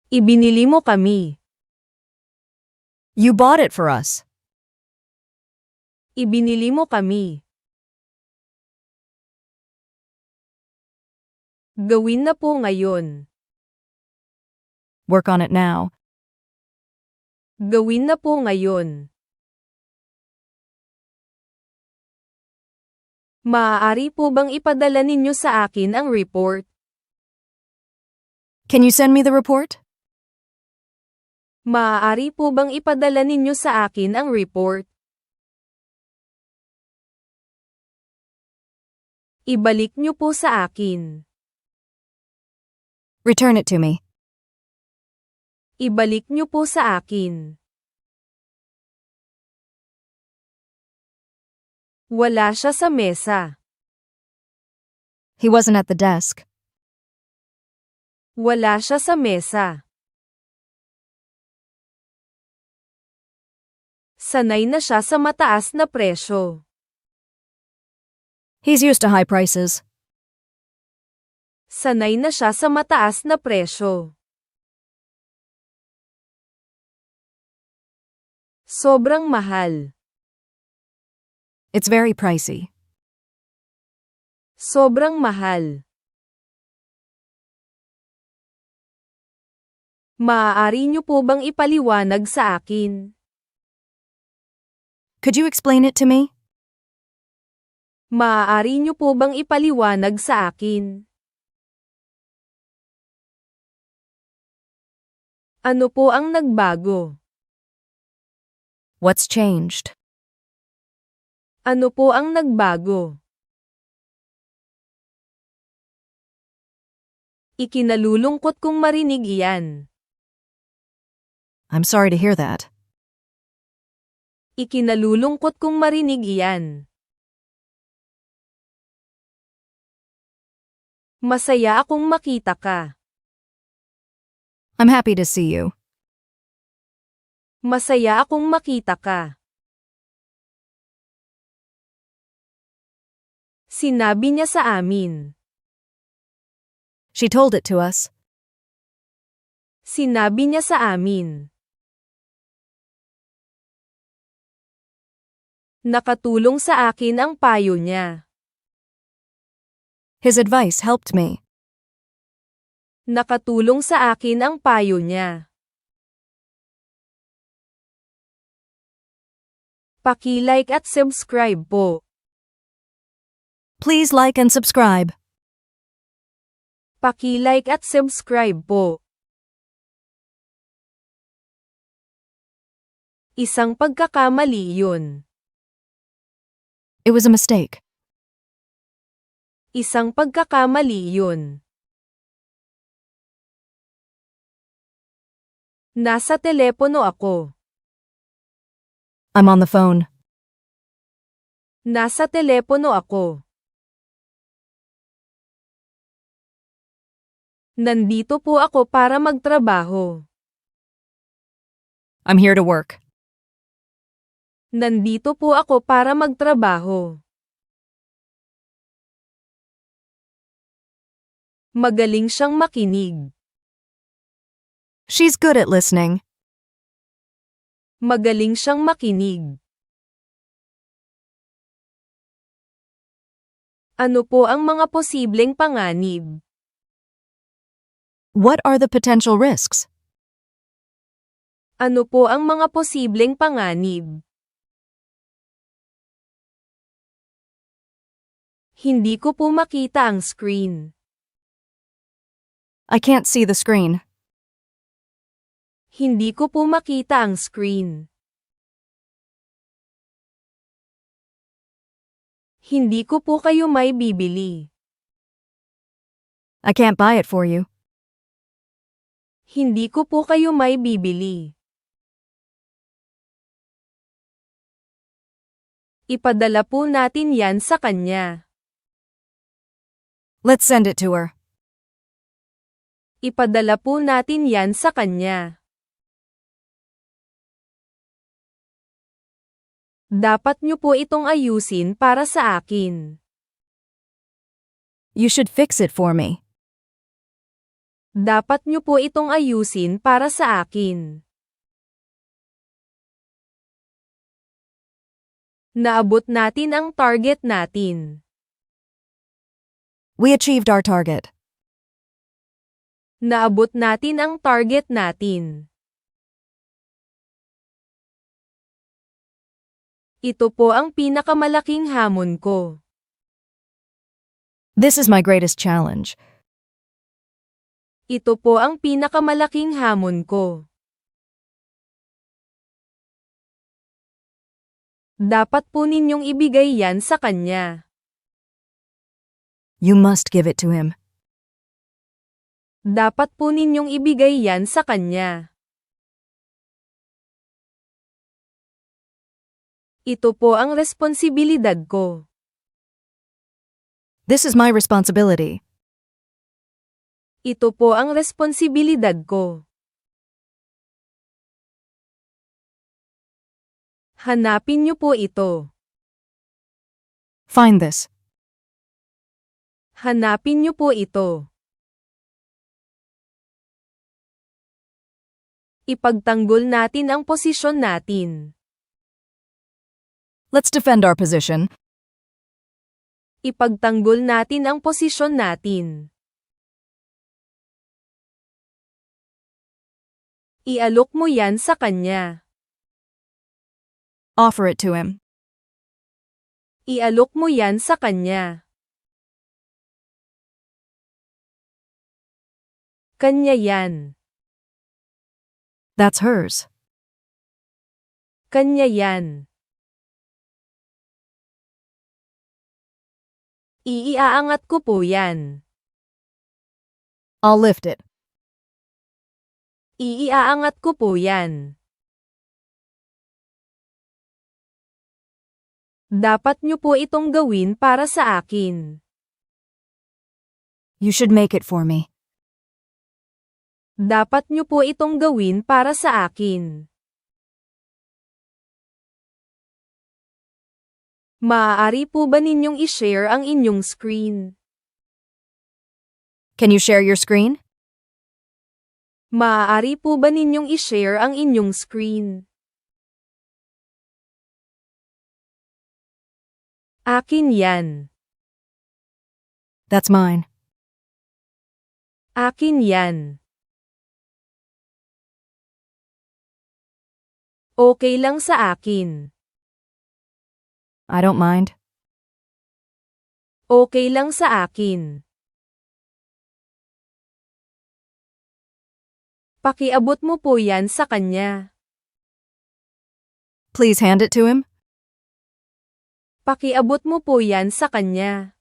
Ibinili mo kami. You bought it for us. Ibinili mo kami. Gawin na po ngayon. Work on it now. Gawin na po ngayon. Maaari po bang ipadala ninyo sa akin ang report? Can you send me the report? Maaari po bang ipadala ninyo sa akin ang report? Ibalik niyo po sa akin. Return it to me. Ibalik niyo po sa akin. Wala siya sa mesa. He wasn't at the desk. Wala siya sa mesa. Sanay na siya sa mataas na presyo. He's used to high prices. Sanay na siya sa mataas na presyo. Sobrang mahal. It's very pricey. Sobrang mahal. Maaari niyo po bang ipaliwanag sa akin? Could you explain it to me? Maaari niyo po bang ipaliwanag sa akin? Ano po ang nagbago? What's changed? Ano po ang nagbago? Ikinalulungkot kong marinig iyan. I'm sorry to hear that. Ikinalulungkot kong marinig iyan. Masaya akong makita ka. I'm happy to see you. Masaya akong makita ka. Sinabi niya sa amin. She told it to us. Sinabi niya sa amin. Nakatulong sa akin ang payo niya. His advice helped me. Nakatulong sa akin ang payo niya. Paki-like at subscribe po. Please like and subscribe. Paki-like at subscribe po. Isang pagkakamali yun. It was a mistake. Isang pagkakamali yun. Nasa telepono ako. I'm on the phone. Nasa telepono ako. Nandito po ako para magtrabaho. I'm here to work. Nandito po ako para magtrabaho. Magaling siyang makinig. She's good at listening. Magaling siyang makinig. Ano po ang mga posibleng panganib? What are the potential risks? Ano po ang mga posibleng panganib? Hindi ko po makita ang screen. I can't see the screen. Hindi ko po makita ang screen. Hindi ko po kayo may bibili. I can't buy it for you. Hindi ko po kayo may bibili. Ipadala po natin yan sa kanya. Let's send it to her. Ipadala po natin yan sa kanya. Dapat niyo po itong ayusin para sa akin. You should fix it for me. Dapat niyo po itong ayusin para sa akin. Naabot natin ang target natin. We achieved our target. Naabot natin ang target natin. Ito po ang pinakamalaking hamon ko. This is my greatest challenge. Ito po ang pinakamalaking hamon ko. Dapat po ninyong ibigay yan sa kanya. You must give it to him. Dapat po ninyong ibigay yan sa kanya. Ito po ang responsibilidad ko. This is my responsibility. Ito po ang responsibilidad ko. Hanapin niyo po ito. Find this. Hanapin niyo po ito. Ipagtanggol natin ang posisyon natin. Let's defend our position. Ipagtanggol natin ang posisyon natin. Ialok mo yan sa kanya. Offer it to him. Ialok mo yan sa kanya. Kanya yan. That's hers. Kanya yan. Iiaangat ko po yan. I'll lift it. Iiaangat ko po yan. Dapat niyo po itong gawin para sa akin. You should make it for me. Dapat niyo po itong gawin para sa akin. Maaari po ba ninyong i-share ang inyong screen? Can you share your screen? Maaari po ba ninyong i-share ang inyong screen? Akin yan. That's mine. Akin yan. Okay lang sa akin. I don't mind. Okay lang sa akin. Pakiabot mo po yan sa kanya. Please hand it to him. Pakiabot mo po yan sa kanya.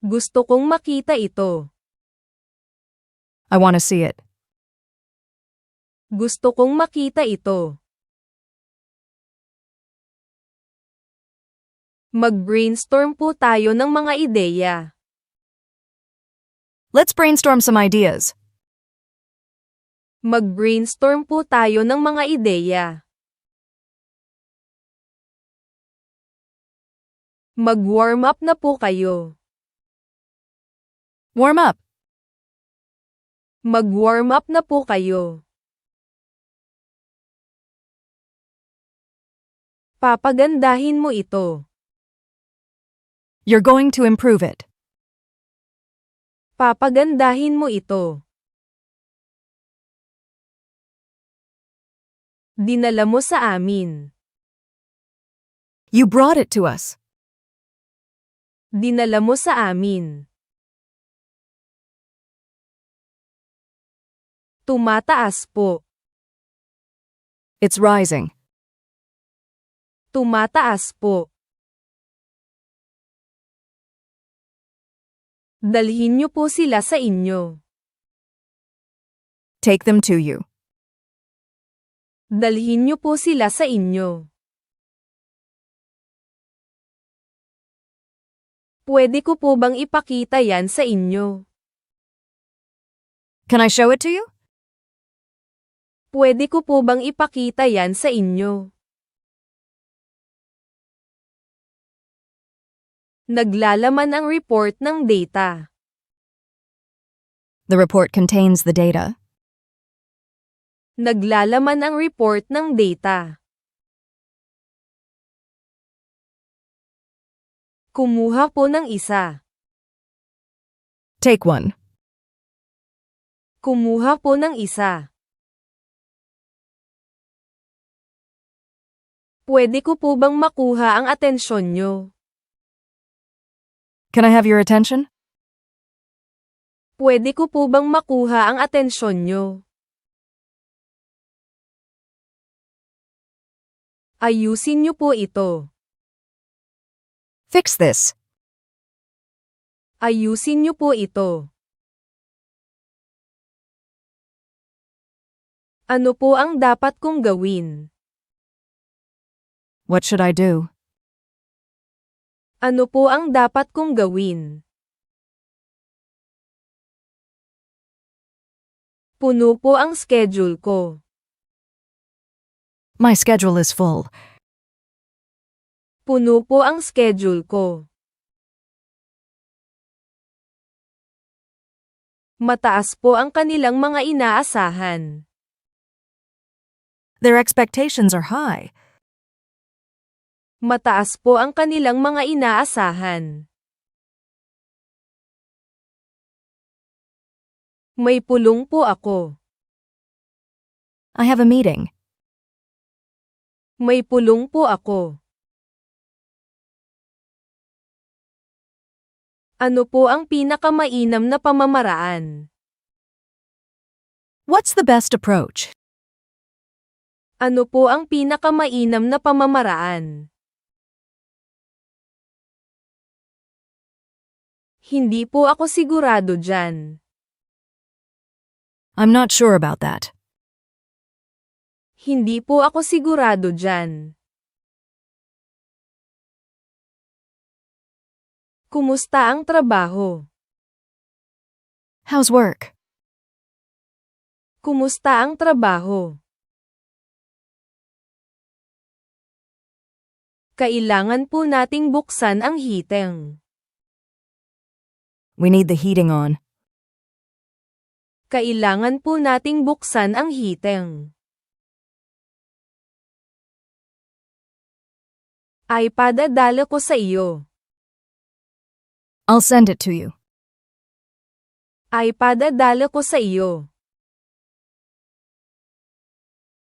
Gusto kong makita ito. I want to see it. Gusto kong makita ito. Mag-brainstorm po tayo ng mga ideya. Let's brainstorm some ideas. Mag-brainstorm po tayo ng mga ideya. Mag-warm up na po kayo. Warm up. Mag-warm up na po kayo. Papagandahin mo ito. You're going to improve it. Papagandahin mo ito. Dinala mo sa amin. You brought it to us. Dinala mo sa amin. Tumataas po. It's rising. Tumataas po. Dalhin niyo po sila sa inyo. Take them to you. Dalhin niyo po sila sa inyo. Pwede ko po bang ipakita yan sa inyo? Can I show it to you? Pwede ko po bang ipakita yan sa inyo? Naglalaman ang report ng data. The report contains the data. Naglalaman ang report ng data. Kumuha po ng isa. Take one. Kumuha po ng isa. Pwede ko po bang makuha ang atensyon nyo? Can I have your attention? Pwede ko po bang makuha ang atensyon nyo? Ayusin nyo po ito. Fix this. Ayusin nyo po ito. Ano po ang dapat kong gawin? What should I do? Ano po ang dapat kong gawin? Puno po ang schedule ko. My schedule is full. Puno po ang schedule ko. Mataas po ang kanilang mga inaasahan. Their expectations are high. Mataas po ang kanilang mga inaasahan. May pulong po ako. I have a meeting. May pulong po ako. Ano po ang pinakamainam na pamamaraan? What's the best approach? Ano po ang pinakamainam na pamamaraan? Hindi po ako sigurado dyan. I'm not sure about that. Hindi po ako sigurado dyan. Kumusta ang trabaho? How's work? Kumusta ang trabaho? Kailangan po nating buksan ang heating. We need the heating on. Kailangan po nating buksan ang heating. Ay padadala ko sa iyo. I'll send it to you. Ay padadala ko sa iyo.